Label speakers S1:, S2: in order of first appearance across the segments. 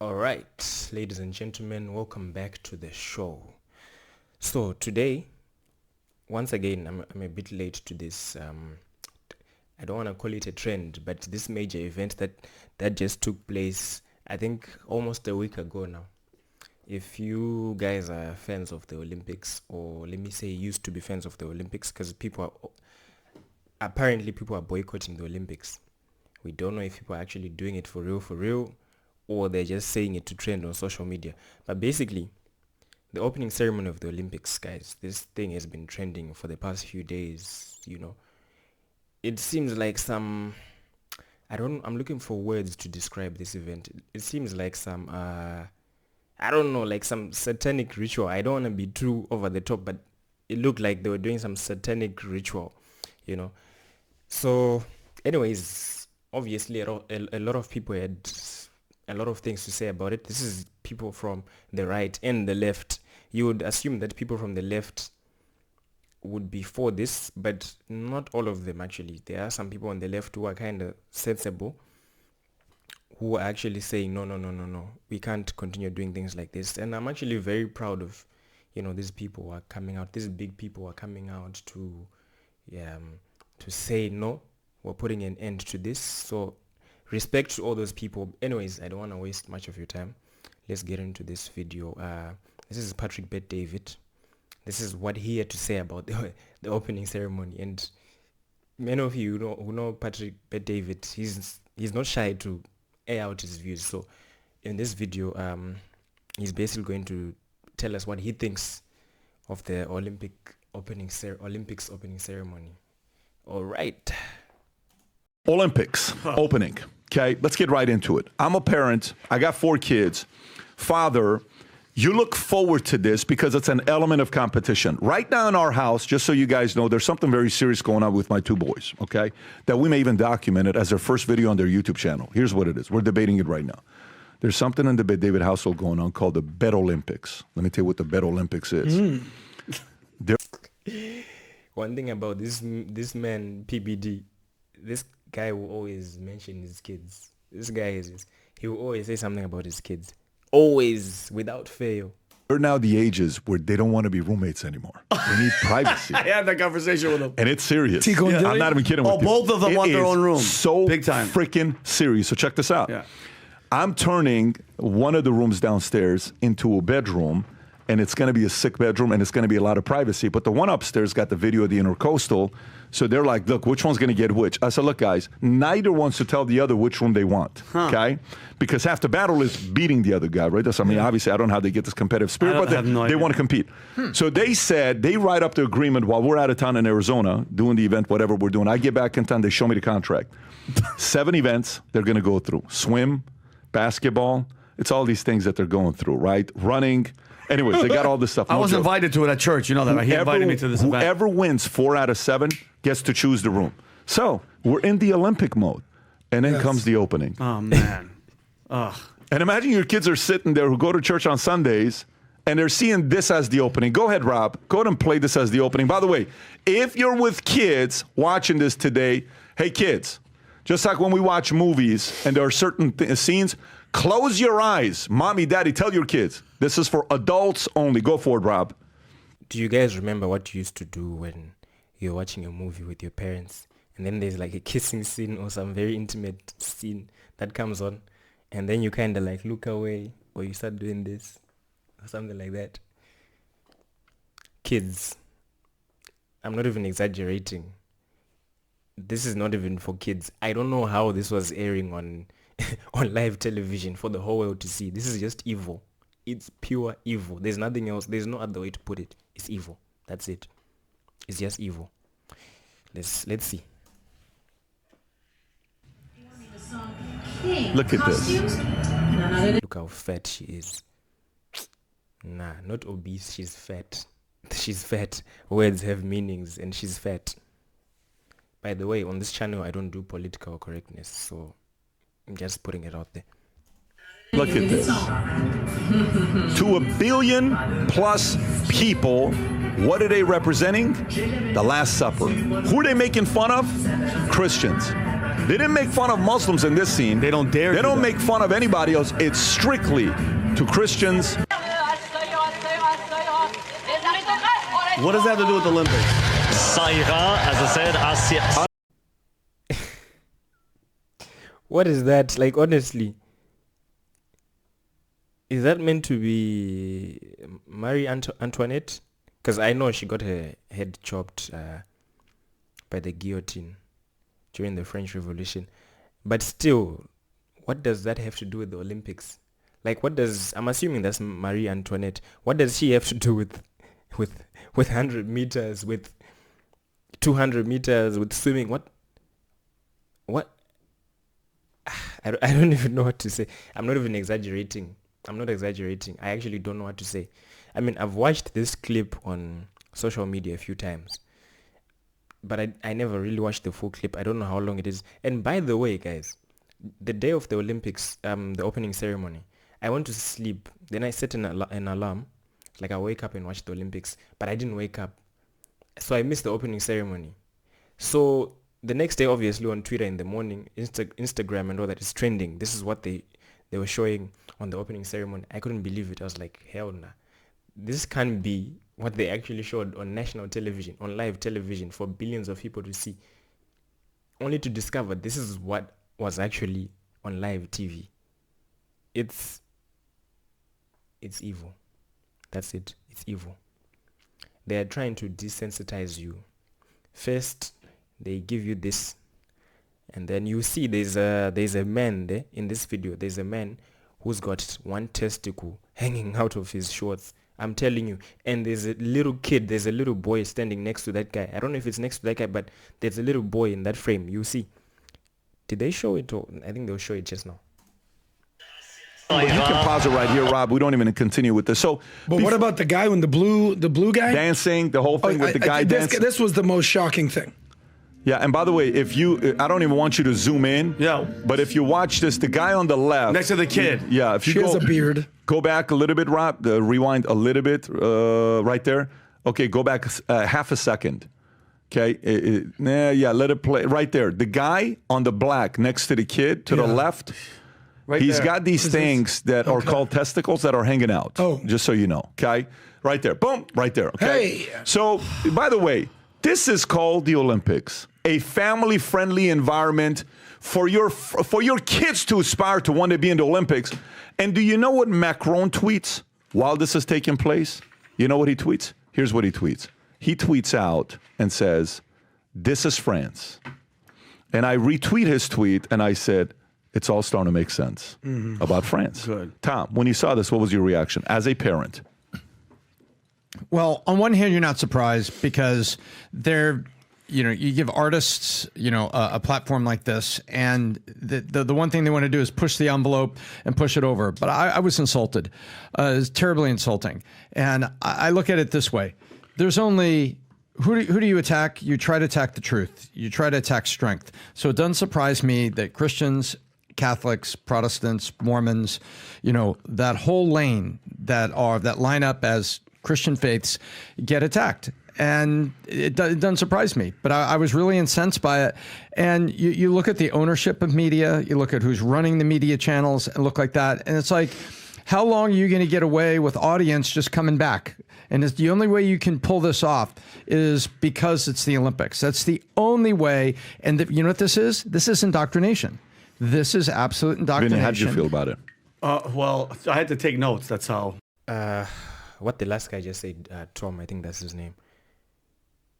S1: All right, ladies and gentlemen, welcome back to the show. So today, once again, I'm a bit late to this. I don't want to call it a trend, but this major event that just took place, I think, almost a week ago now. If you guys are fans of the Olympics, or let me say used to be fans of the Olympics, because apparently people are boycotting the Olympics. We don't know if people are actually doing it for real, or they're just saying it to trend on social media. But basically, the opening ceremony of the Olympics, guys, this thing has been trending for the past few days, It seems like I'm looking for words to describe this event. It seems like some, like some satanic ritual. I don't want to be too over the top, but it looked like they were doing some satanic ritual, So, anyways, obviously a lot of people had a lot of things to say about it. This is people from the right and the left. You would assume that people from the left would be for this, but not all of them actually. There are some people on the left who are kind of sensible, who are actually saying, no, we can't continue doing things like this. And I'm actually very proud of, these people who are coming out, these big people who are coming out to say, no, we're putting an end to this. So respect to all those people. Anyways, I don't want to waste much of your time. Let's get into this video. This is Patrick Bet-David. This is what he had to say about the opening ceremony. And many of you who know Patrick Bet-David, he's not shy to air out his views. So in this video, he's basically going to tell us what he thinks of the Olympics opening ceremony. All right.
S2: Olympics opening. Okay, let's get right into it. I'm a parent. I got 4 kids. Father, you look forward to this because it's an element of competition. Right now in our house, just so you guys know, there's something very serious going on with my 2 boys, okay? That we may even document it as their first video on their YouTube channel. Here's what it is. We're debating it right now. There's something in the Bet-David household going on called the Bet Olympics. Let me tell you what the Bet Olympics is.
S1: One thing about this man, PBD, this guy will always mention his kids. This guy he will always say something about his kids. Always, without fail.
S2: They're now the ages where they don't want to be roommates anymore. They need privacy.
S3: I had that conversation with them.
S2: And it's serious.
S3: Tico and
S2: I'm not even kidding with you.
S3: Both of them want their own room.
S2: So
S3: big time.
S2: Freaking serious. So check this out.
S3: Yeah.
S2: I'm turning one of the rooms downstairs into a bedroom, and it's going to be a sick bedroom, and it's going to be a lot of privacy. But the one upstairs got the video of the intercoastal, so they're like, look, which one's going to get which? I said, look, guys, neither wants to tell the other which room they want, okay? Because half the battle is beating the other guy, right? Obviously, I don't know how they get this competitive spirit, but they want to compete. So they said, they write up the agreement while we're out of town in Arizona, doing the event, whatever we're doing. I get back in town, they show me the contract. 7 events they're going to go through. Swim, basketball, it's all these things that they're going through, right? Running. Anyways, they got all this stuff.
S3: I was invited to it at church. You know that. He invited me to this event.
S2: Whoever wins 4 out of 7 gets to choose the room. So we're in the Olympic mode. And then comes the opening.
S3: Oh, man. Ugh.
S2: And imagine your kids are sitting there who go to church on Sundays, and they're seeing this as the opening. Go ahead, Rob. Go ahead and play this as the opening. By the way, if you're with kids watching this today, hey, kids, just like when we watch movies and there are certain scenes, close your eyes. Mommy, daddy, tell your kids. This is for adults only. Go for it, Rob.
S1: Do you guys remember what you used to do when you're watching a movie with your parents, and then there's like a kissing scene or some very intimate scene that comes on, and then you kind of like look away, or you start doing this or something like that? Kids, I'm not even exaggerating. This is not even for kids. I don't know how this was airing on live television for the whole world to see. This is just evil. It's pure evil. There's nothing else. There's no other way to put it. It's evil. That's it. It's just evil. Let's see.
S2: Look at this.
S1: Look how fat she is. Nah, not obese. She's fat. She's fat. Words have meanings, and she's fat. By the way, on this channel, I don't do political correctness, so I'm just putting it out there.
S2: Look at this. To 1 billion plus people, what are they representing? The Last Supper. Who are they making fun of? Christians. They didn't make fun of Muslims in this scene.
S3: They don't dare.
S2: They don't make fun of anybody else. It's strictly to Christians.
S3: What does that have to do with the Olympics?
S4: Ça as I said,
S1: What is that? Like, honestly, is that meant to be Marie Antoinette? Because I know she got her head chopped by the guillotine during the French Revolution. But still, what does that have to do with the Olympics? Like, I'm assuming that's Marie Antoinette. What does she have to do with 100 meters, with 200 meters, with swimming? What? I don't even know what to say. I'm not even exaggerating. I'm not exaggerating. I actually don't know what to say. I mean, I've watched this clip on social media a few times, but I never really watched the full clip. I don't know how long it is. And by the way, guys, the day of the Olympics, the opening ceremony, I went to sleep. Then I set an alarm. Like, I wake up and watch the Olympics, but I didn't wake up. So I missed the opening ceremony. So the next day, obviously, on Twitter in the morning, Instagram and all that is trending. This is what they were showing on the opening ceremony. I couldn't believe it. I was like, hell nah. This can't be what they actually showed on national television, on live television for billions of people to see. Only to discover this is what was actually on live TV. It's evil. That's it. It's evil. They are trying to desensitize you. First, they give you this, and then you see there's a man there in this video. There's a man who's got one testicle hanging out of his shorts. I'm telling you. And there's a little kid, there's a little boy standing next to that guy. I don't know if it's next to that guy, but there's a little boy in that frame. You see. Did they show it? Or I think they'll show it just now.
S2: But you can pause it right here, Rob. We don't even continue with this. So,
S5: but what about the guy when the blue guy
S2: dancing, the whole thing with the guy dancing?
S5: This was the most shocking thing.
S2: Yeah, and by the way, I don't even want you to zoom in.
S3: Yeah.
S2: But if you watch this, the guy on the left
S3: next to the kid.
S2: Yeah, if you
S5: she has a beard.
S2: Go back a little bit, Rob. Rewind a little bit, right there. Okay, go back half a second. Okay, let it play right there. The guy on the black next to the kid to the left.
S3: Right
S2: He's
S3: there.
S2: got these things that are called testicles that are hanging out.
S5: Oh.
S2: Just so you know. Okay, right there. Boom, right there. Okay.
S5: Hey.
S2: So, by the way, this is called the Olympics. A family-friendly environment for your kids to aspire to one day be in the Olympics. And do you know what Macron tweets while this is taking place? You know what he tweets? Here's what he tweets. He tweets out and says, "This is France." And I retweet his tweet and I said, it's all starting to make sense about France.
S3: Good.
S2: Tom, when you saw this, what was your reaction as a parent?
S6: Well, on one hand, you're not surprised because you give artists, a platform like this, and the one thing they want to do is push the envelope and push it over. But I was insulted. It was terribly insulting. And I look at it this way. There's only, who do you attack? You try to attack the truth. You try to attack strength. So it doesn't surprise me that Christians, Catholics, Protestants, Mormons, that whole lane that line up as Christian faiths get attacked. And it doesn't surprise me, but I was really incensed by it. And you look at the ownership of media, you look at who's running the media channels and look like that. And it's like, how long are you going to get away with audience just coming back? And it's the only way you can pull this off is because it's the Olympics. That's the only way. And you know what this is? This is indoctrination. This is absolute indoctrination.
S2: Vinny, how did you feel about it?
S3: Well, I had to take notes. That's how.
S1: What the last guy just said, Tom, I think that's his name.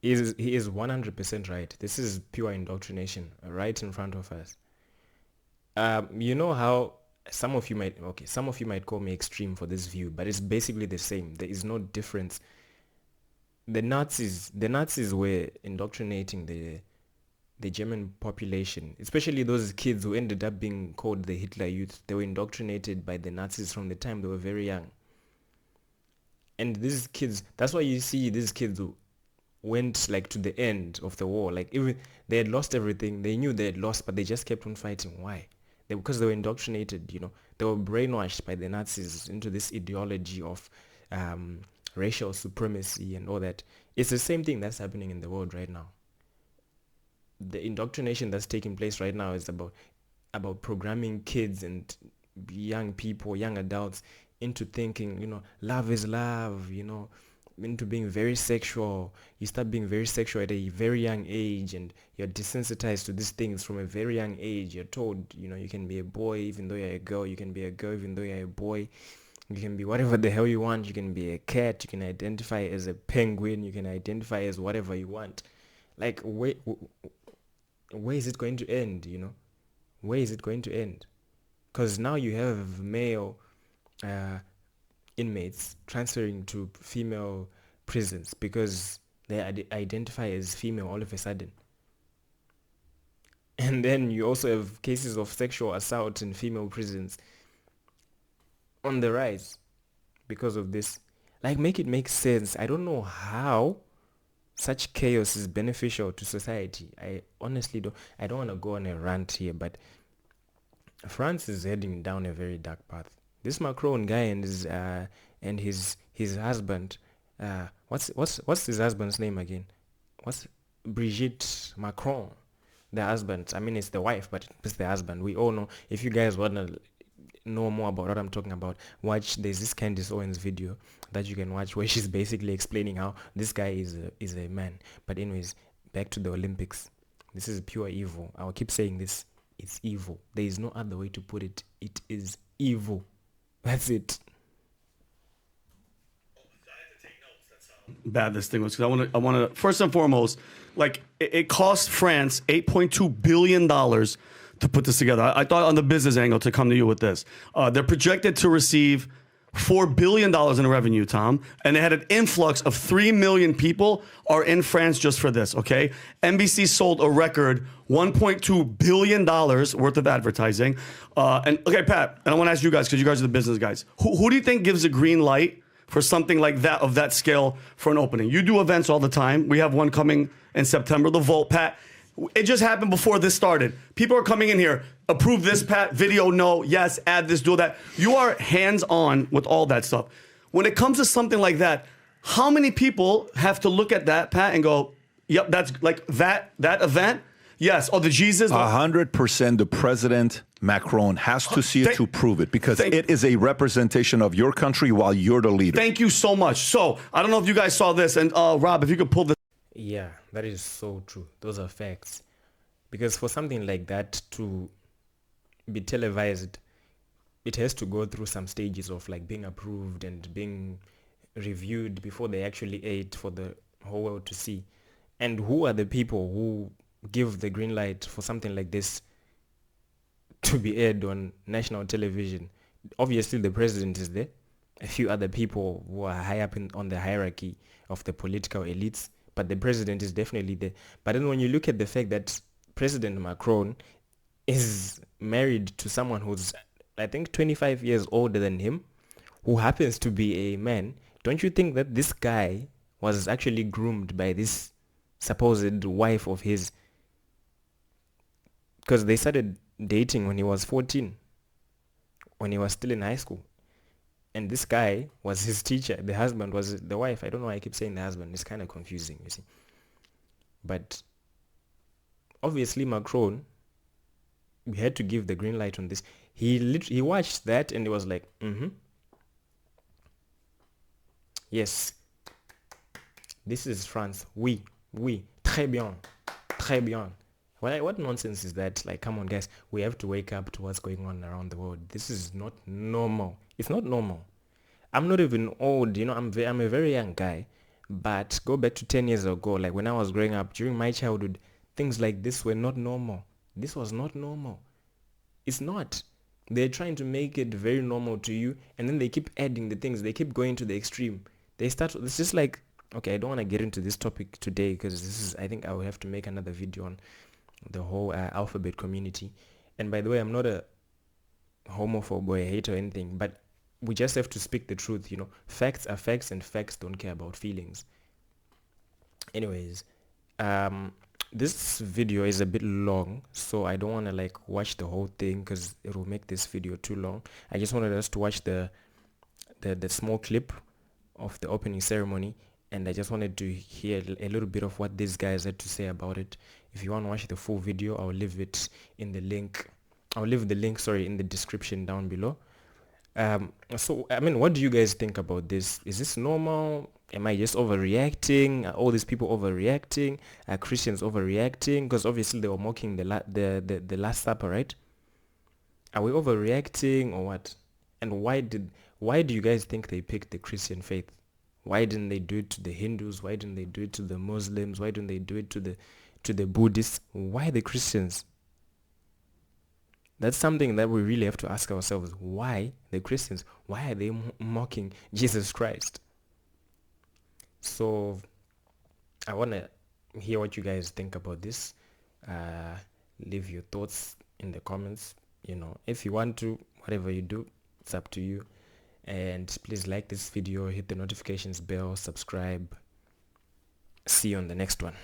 S1: He is 100% right. This is pure indoctrination right in front of us. You know how some of you might call me extreme for this view, but it's basically the same. There is no difference. The Nazis were indoctrinating the German population, especially those kids who ended up being called the Hitler Youth. They were indoctrinated by the Nazis from the time they were very young. And these kids, that's why you see these kids who went like to the end of the war. Like even they had lost everything. They knew they had lost, but they just kept on fighting. Why? Because they were indoctrinated, They were brainwashed by the Nazis into this ideology of racial supremacy and all that. It's the same thing that's happening in the world right now. the indoctrination that's taking place right now is about programming kids and young people, young adults into thinking, love is love, into being very sexual. You start being very sexual at a very young age, and you're desensitized to these things from a very young age. You're told, you can be a boy even though you're a girl. You can be a girl even though you're a boy. You can be whatever the hell you want. You can be a cat. You can identify as a penguin. You can identify as whatever you want. Like, where is it going to end, Where is it going to end? Because now you have male inmates transferring to female prisons because they identify as female all of a sudden. And then you also have cases of sexual assault in female prisons on the rise because of this. Like, make it make sense. I don't know how such chaos is beneficial to society. I honestly don't. I don't want to go on a rant here, but France is heading down a very dark path. This Macron guy and his husband, what's his husband's name again? What's Brigitte Macron? The husband. I mean, it's the wife, but it's the husband. We all know. If you guys wanna know more about what I'm talking about, there's this Candace Owens video that you can watch where she's basically explaining how this guy is a man. But anyways, back to the Olympics. This is pure evil. I'll keep saying this. It's evil. There is no other way to put it. It is evil. That's it.
S3: Bad this thing was, because I want to first and foremost, like, it cost France $8.2 billion to put this together. I thought on the business angle to come to you with this. They're projected to receive $4 billion in revenue, Tom, and they had an influx of 3 million people are in France just for this, okay? NBC sold a record $1.2 billion worth of advertising. And okay, Pat, and I want to ask you guys, because you guys are the business guys. Who do you think gives a green light for something like that, of that scale, for an opening? You do events all the time. We have one coming in September, the Vault, Pat. It just happened before this started. People are coming in here, approve this, Pat, video, no, yes, add this, do that. You are hands-on with all that stuff. When it comes to something like that, how many people have to look at that, Pat, and go, yep, that's like that event? Yes. Oh, the Jesus.
S2: 100% the president, Macron, has to see it to prove it, because it is a representation of your country while you're the leader.
S3: Thank you so much. So, I don't know if you guys saw this, and Rob, if you could pull this.
S1: Yeah, that is so true. Those are facts. Because for something like that to be televised, it has to go through some stages of like being approved and being reviewed before they actually air it for the whole world to see. And who are the people who give the green light for something like this to be aired on national television? Obviously, the president is there. A few other people who are high up on the hierarchy of the political elites, but the president is definitely there. But then when you look at the fact that President Macron is married to someone who's, I think, 25 years older than him, who happens to be a man, don't you think that this guy was actually groomed by this supposed wife of his? Because they started dating when he was 14, when he was still in high school. And this guy was his teacher. The husband was the wife. I don't know why I keep saying the husband. It's kind of confusing, you see. But obviously Macron, we had to give the green light on this. He watched that and he was like, yes, this is France. Oui, très bien, très bien. What nonsense is that? Like, come on, guys. We have to wake up to what's going on around the world. This is not normal. It's not normal. I'm not even old, I'm a very young guy. But go back to 10 years ago, like when I was growing up, during my childhood, things like this were not normal. This was not normal. It's not. They're trying to make it very normal to you, and then they keep adding the things. They keep going to the extreme. It's just like, okay, I don't want to get into this topic today because I think I will have to make another video on the whole alphabet community. And by the way, I'm not a homophobe or a hater or anything, but we just have to speak the truth, Facts are facts, and facts don't care about feelings. Anyways, this video is a bit long, so I don't want to like watch the whole thing because it will make this video too long. I just wanted us to watch the small clip of the opening ceremony, and I just wanted to hear a little bit of what these guys had to say about it. If you want to watch the full video, I'll leave it in the link. I'll leave the link, in the description down below. So, I mean, what do you guys think about this? Is this normal? Am I just overreacting? Are all these people overreacting? Are Christians overreacting? Because obviously they were mocking the Last Supper, right? Are we overreacting or what? And why do you guys think they picked the Christian faith? Why didn't they do it to the Hindus? Why didn't they do it to the Muslims? Why didn't they do it to the Buddhists? Why the Christians? That's something that we really have to ask ourselves. Why the Christians? Why are they mocking Jesus Christ? So I want to hear what you guys think about this. Leave your thoughts in the comments. If you want to, whatever you do, it's up to you. And please like this video, hit the notifications bell, subscribe. See you on the next one.